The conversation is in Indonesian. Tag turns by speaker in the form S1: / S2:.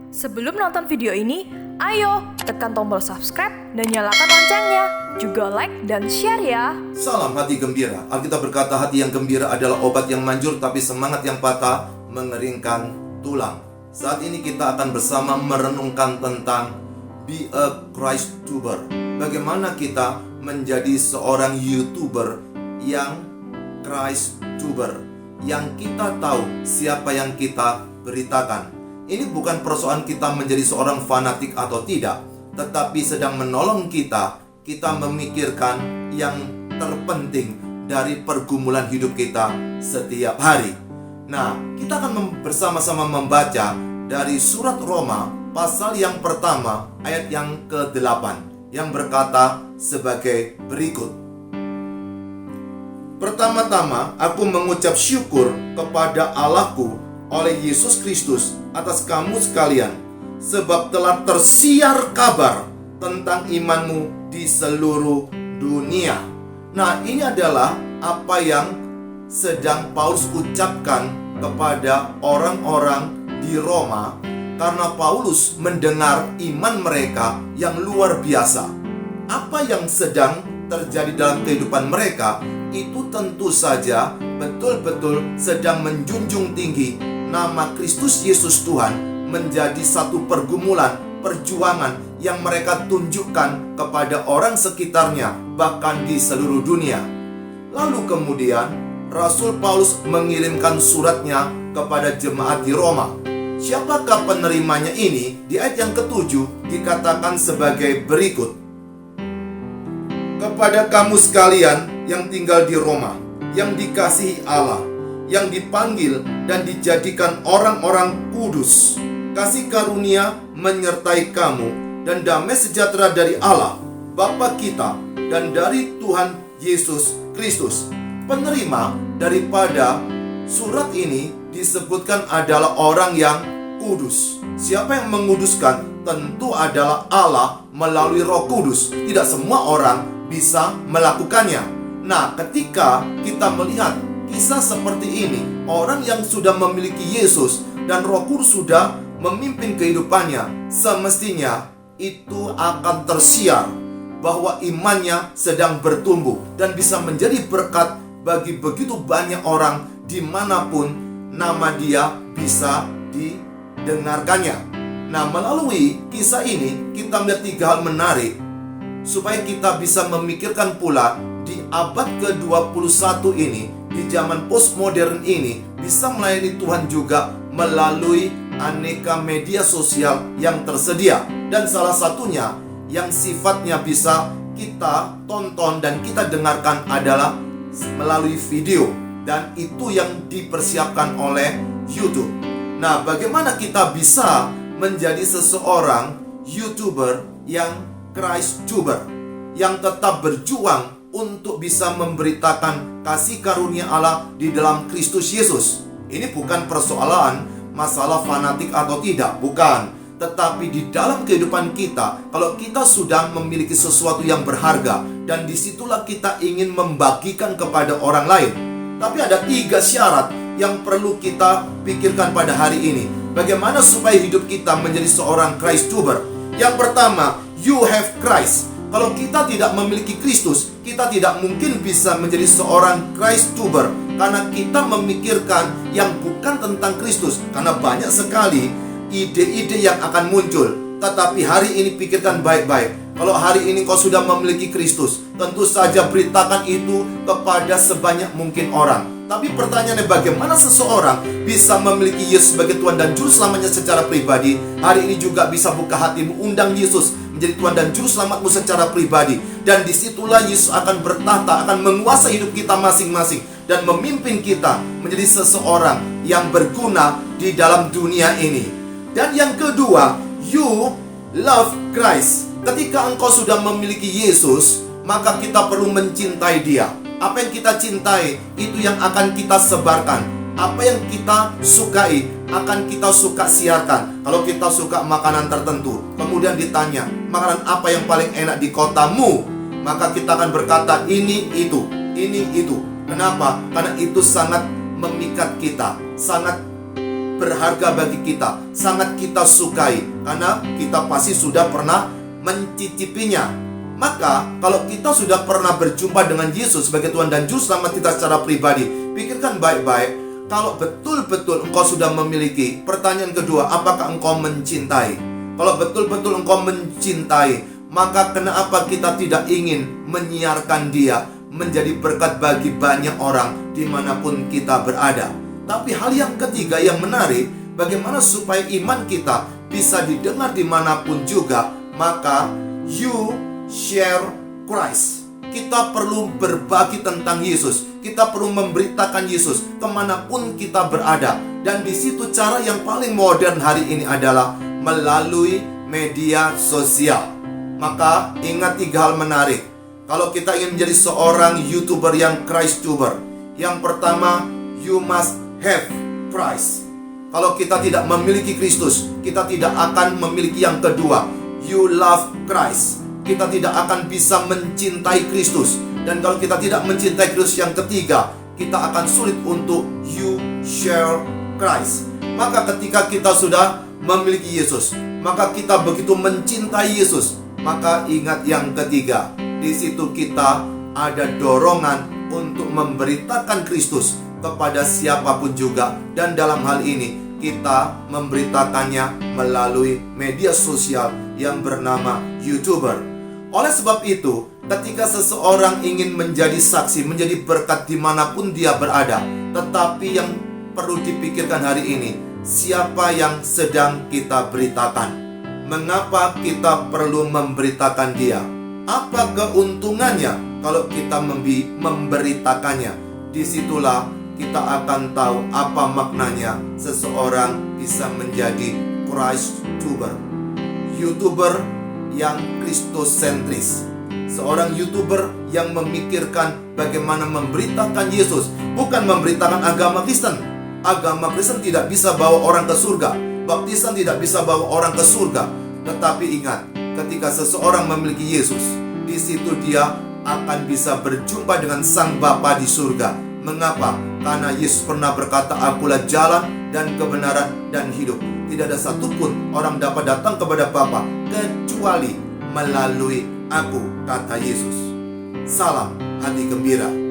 S1: Sebelum nonton video ini, ayo tekan tombol subscribe dan nyalakan loncengnya. Juga like dan share ya.
S2: Salam hati gembira. Alkitab berkata hati yang gembira adalah obat yang manjur, tapi semangat yang patah mengeringkan tulang. Saat ini kita akan bersama merenungkan tentang Be a Christ Tuber. Bagaimana kita menjadi seorang YouTuber yang Christ Tuber, yang kita tahu siapa yang kita beritakan. Ini bukan persoalan kita menjadi seorang fanatik atau tidak, tetapi sedang menolong kita memikirkan yang terpenting dari pergumulan hidup kita setiap hari. Nah, kita akan bersama-sama membaca dari surat Roma pasal yang pertama ayat yang ke-8 yang berkata sebagai berikut. Pertama-tama aku mengucap syukur kepada Allahku oleh Yesus Kristus atas kamu sekalian, sebab telah tersiar kabar tentang imanmu di seluruh dunia. Nah, ini adalah apa yang sedang Paulus ucapkan kepada orang-orang di Roma, karena Paulus mendengar iman mereka yang luar biasa. Apa yang sedang terjadi dalam kehidupan mereka itu tentu saja betul-betul sedang menjunjung tinggi nama Kristus Yesus Tuhan menjadi satu pergumulan, perjuangan yang mereka tunjukkan kepada orang sekitarnya, bahkan di seluruh dunia. Lalu kemudian Rasul Paulus mengirimkan suratnya kepada jemaat di Roma. Siapakah penerimanya ini? Di ayat yang ke-7 dikatakan sebagai berikut. Kepada kamu sekalian yang tinggal di Roma, yang dikasihi Allah, yang dipanggil dan dijadikan orang-orang kudus, kasih karunia menyertai kamu dan damai sejahtera dari Allah Bapa kita dan dari Tuhan Yesus Kristus. Penerima daripada surat ini disebutkan adalah orang yang kudus. Siapa yang menguduskan? Tentu adalah Allah melalui Roh Kudus. Tidak semua orang bisa melakukannya. Nah, ketika kita melihat kisah seperti ini, orang yang sudah memiliki Yesus dan Roh Kudus sudah memimpin kehidupannya, semestinya itu akan tersiar bahwa imannya sedang bertumbuh dan bisa menjadi berkat bagi begitu banyak orang dimanapun nama dia bisa didengarkannya. Nah, melalui kisah ini kita melihat 3 hal menarik supaya kita bisa memikirkan pula di abad ke-21 ini, di zaman postmodern ini, bisa melayani Tuhan juga melalui aneka media sosial yang tersedia. Dan salah satunya yang sifatnya bisa kita tonton dan kita dengarkan adalah melalui video. Dan itu yang dipersiapkan oleh YouTube. Nah, bagaimana kita bisa menjadi seseorang YouTuber yang Christ Tuber, yang tetap berjuang untuk bisa memberitakan kasih karunia Allah di dalam Kristus Yesus. Ini bukan persoalan masalah fanatik atau tidak, bukan. Tetapi di dalam kehidupan kita, kalau kita sudah memiliki sesuatu yang berharga, dan disitulah kita ingin membagikan kepada orang lain. Tapi ada 3 syarat yang perlu kita pikirkan pada hari ini. Bagaimana supaya hidup kita menjadi seorang Christ Tuber? Yang pertama, you have Christ. Kalau kita tidak memiliki Kristus, kita tidak mungkin bisa menjadi seorang Christ Tuber, karena kita memikirkan yang bukan tentang Kristus. Karena banyak sekali ide-ide yang akan muncul. Tetapi hari ini pikirkan baik-baik. Kalau hari ini kau sudah memiliki Kristus, tentu saja beritakan itu kepada sebanyak mungkin orang. Tapi pertanyaannya, bagaimana seseorang bisa memiliki Yesus sebagai Tuhan dan Juru Selamatnya secara pribadi? Hari ini juga bisa buka hatimu, undang Yesus menjadi Tuhan dan Juru Selamatmu secara pribadi. Dan disitulah Yesus akan bertahta, akan menguasai hidup kita masing-masing, dan memimpin kita menjadi seseorang yang berguna di dalam dunia ini. Dan yang kedua, you love Christ. Ketika engkau sudah memiliki Yesus, maka kita perlu mencintai Dia. Apa yang kita cintai, itu yang akan kita sebarkan. Apa yang kita sukai, akan kita suka siarkan. Kalau kita suka makanan tertentu, kemudian ditanya, makanan apa yang paling enak di kotamu? Maka kita akan berkata, ini, itu. Kenapa? Karena itu sangat memikat kita, sangat berharga bagi kita, sangat kita sukai, karena kita pasti sudah pernah mencicipinya. Maka kalau kita sudah pernah berjumpa dengan Yesus sebagai Tuhan dan Juru Selamat kita secara pribadi, pikirkan baik-baik. Kalau betul-betul engkau sudah memiliki, pertanyaan kedua, apakah engkau mencintai? Kalau betul-betul engkau mencintai, maka kenapa kita tidak ingin menyiarkan dia menjadi berkat bagi banyak orang dimanapun kita berada? Tapi hal yang ketiga yang menarik, bagaimana supaya iman kita bisa didengar dimanapun juga, maka you share Christ. Kita perlu berbagi tentang Yesus. Kita perlu memberitakan Yesus kemanapun kita berada. Dan di situ cara yang paling modern hari ini adalah melalui media sosial. Maka ingat 3 hal menarik. Kalau kita ingin menjadi seorang YouTuber yang Christuber, yang pertama, you must have Christ. Kalau kita tidak memiliki Kristus, kita tidak akan memiliki yang kedua, you love Christ. Kita tidak akan bisa mencintai Kristus. Dan kalau kita tidak mencintai Kristus yang ketiga, kita akan sulit untuk you share Christ. Maka ketika kita sudah memiliki Yesus, maka kita begitu mencintai Yesus, maka ingat yang ketiga, di situ kita ada dorongan untuk memberitakan Kristus kepada siapapun juga. Dan dalam hal ini kita memberitakannya melalui media sosial yang bernama YouTuber. Oleh sebab itu, ketika seseorang ingin menjadi saksi, menjadi berkat dimanapun dia berada, tetapi yang perlu dipikirkan hari ini, siapa yang sedang kita beritakan? Mengapa kita perlu memberitakan dia? Apa keuntungannya kalau kita memberitakannya? Disitulah kita akan tahu apa maknanya seseorang bisa menjadi Christuber, YouTuber yang Kristosentris, seorang YouTuber yang memikirkan bagaimana memberitakan Yesus, bukan memberitakan agama Kristen. Agama Kristen tidak bisa bawa orang ke surga, baptisan tidak bisa bawa orang ke surga. Tetapi ingat, ketika seseorang memiliki Yesus, di situ dia akan bisa berjumpa dengan Sang Bapa di surga. Mengapa? Karena Yesus pernah berkata, akulah jalan dan kebenaran dan hidup. Tidak ada satupun orang dapat datang kepada Bapa kecuali melalui aku, kata Yesus. Salam hati gembira.